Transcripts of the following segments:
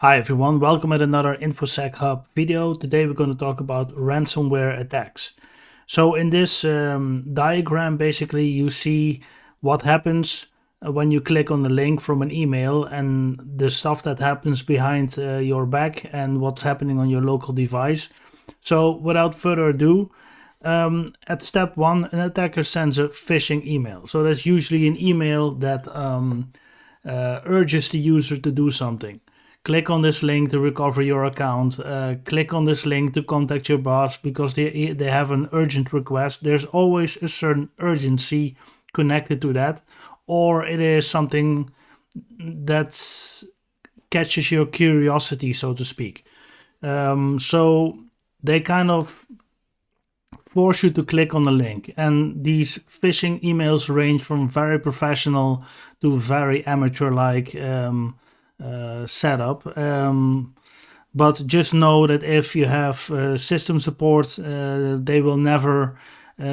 Hi everyone, welcome at another InfoSec Hub video. Today we're going to talk about ransomware attacks. So in this diagram, basically you see what happens when you click on the link from an email and the stuff that happens behind your back and what's happening on your local device. So without further ado, at step one, an attacker sends a phishing email. So that's usually an email that urges the user to do something. Click on this link to recover your account. Click on this link to contact your boss because they have an urgent request. There's always a certain urgency connected to that, or it is something that catches your curiosity, so to speak. So they kind of force you to click on the link, and these phishing emails range from very professional to very amateur-like setup. But just know that if you have system support, they will never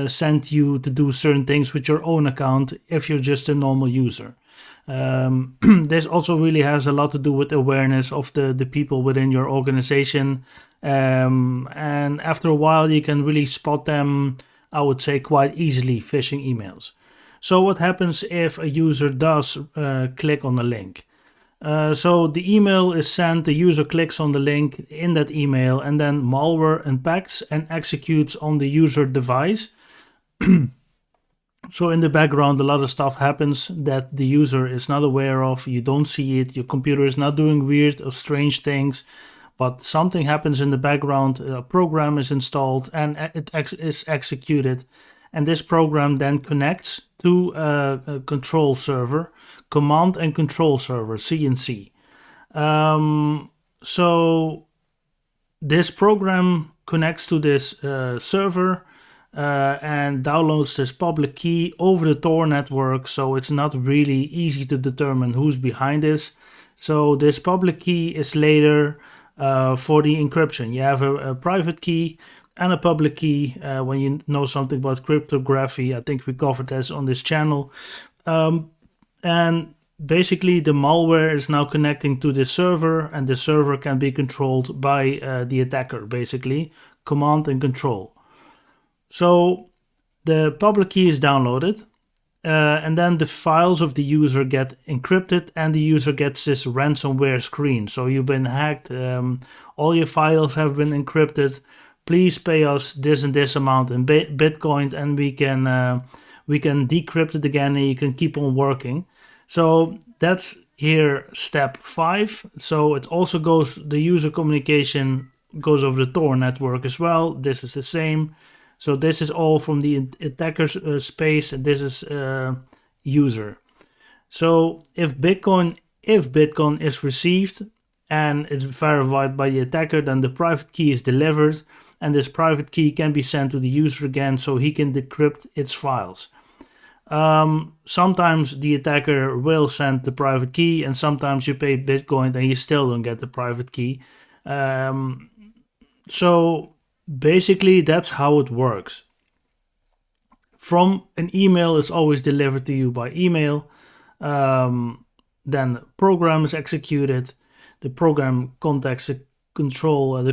send you to do certain things with your own account if you're just a normal user. This also really has a lot to do with awareness of the people within your organization. And after a while, you can really spot them, I would say, quite easily, phishing emails. So what happens if a user does click on the link? So the email is sent, the user clicks on the link in that email, and then malware unpacks and executes on the user device. So in the background, a lot of stuff happens that the user is not aware of. You don't see it. Your computer is not doing weird or strange things, but something happens in the background. A program is installed and it is executed. And this program then connects to a control server, command and control server, CNC. So this program connects to this server and downloads this public key over the Tor network. So it's not really easy to determine who's behind this. So this public key is later for the encryption. You have a private key and a public key. When you know something about cryptography, I think we covered this on this channel. And basically the malware is now connecting to the server, and the server can be controlled by the attacker, basically command and control. So the public key is downloaded, and then the files of the user get encrypted, and the user gets this ransomware screen. So you've been hacked, all your files have been encrypted. Please pay us this and this amount in Bitcoin, and we can decrypt it again, and you can keep on working. So that's here step 5. So it also goes, the user communication goes over the Tor network as well. This is the same. So this is all from the attacker's space, and this is user. So if Bitcoin is received and it's verified by the attacker, then the private key is delivered, and this private key can be sent to the user again so he can decrypt its files. Sometimes the attacker will send the private key, and sometimes you pay Bitcoin and you still don't get the private key. So basically that's how it works. From an email is always delivered to you by email. Then the program is executed. The program contacts the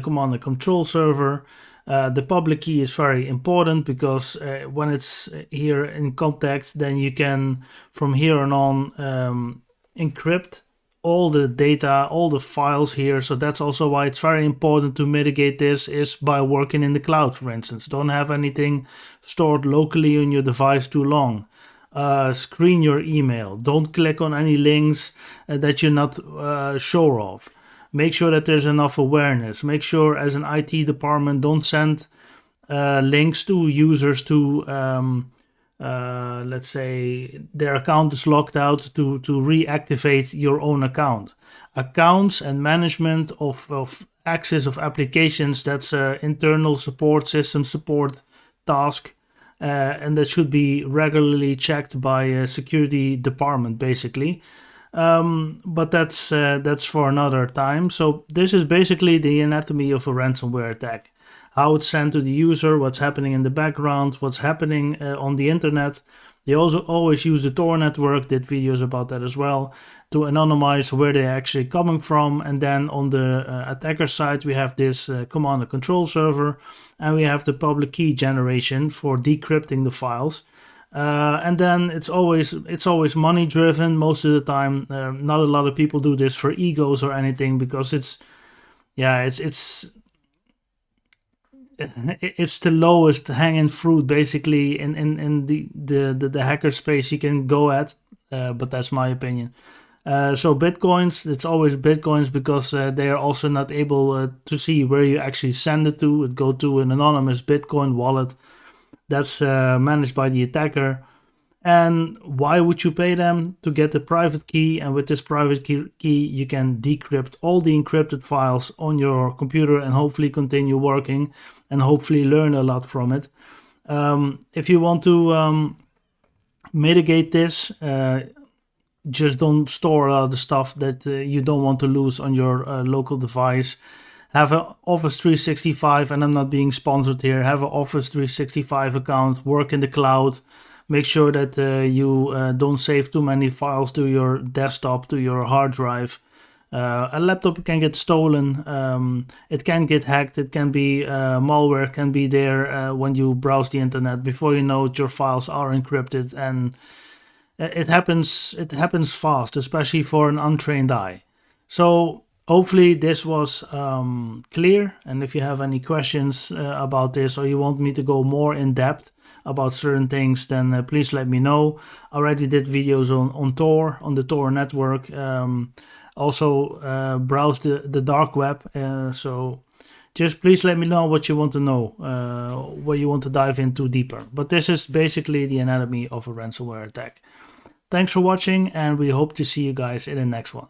command and control server. The public key is very important because when it's here in contact, then you can from here on encrypt all the data, all the files here. So that's also why it's very important to mitigate this is by working in the cloud, for instance. Don't have anything stored locally on your device too long. Screen your email. Don't click on any links that you're not sure of. Make sure that there's enough awareness. Make sure as an IT department, don't send links to users to let's say their account is locked out to reactivate your own account. Accounts and management of access of applications, that's internal support, system support task, and that should be regularly checked by a security department, basically. But that's for another time. So this is basically the anatomy of a ransomware attack. How it's sent to the user, what's happening in the background, what's happening on the internet, They also always use the Tor network, did videos about that as well, to anonymize where they're actually coming from. And then on the attacker side, we have this command and control server, and we have the public key generation for decrypting the files. And then it's always money driven most of the time. Not a lot of people do this for egos or anything, because it's the lowest hanging fruit basically in the hacker space you can go at, but that's my opinion. So bitcoins, it's always bitcoins, because they are also not able to see where you actually send it to. It go to an anonymous bitcoin wallet that's managed by the attacker. And why would you pay them? To get the private key, and with this private key you can decrypt all the encrypted files on your computer and hopefully continue working and hopefully learn a lot from it. If you want to mitigate this, just don't store a lot of the stuff that you don't want to lose on your local device. Have an Office 365, and I'm not being sponsored here, have an Office 365 account, work in the cloud. Make sure that you don't save too many files to your desktop, to your hard drive. A laptop can get stolen, it can get hacked, it can be malware can be there when you browse the internet. Before you know it, your files are encrypted, and it happens fast, especially for an untrained eye. So hopefully this was clear, and if you have any questions about this, or you want me to go more in depth about certain things, then please let me know. I already did videos on Tor, on the Tor network. Also browse the dark web, so just please let me know what you want to know, what you want to dive into deeper. But this is basically the anatomy of a ransomware attack. Thanks for watching, and we hope to see you guys in the next one.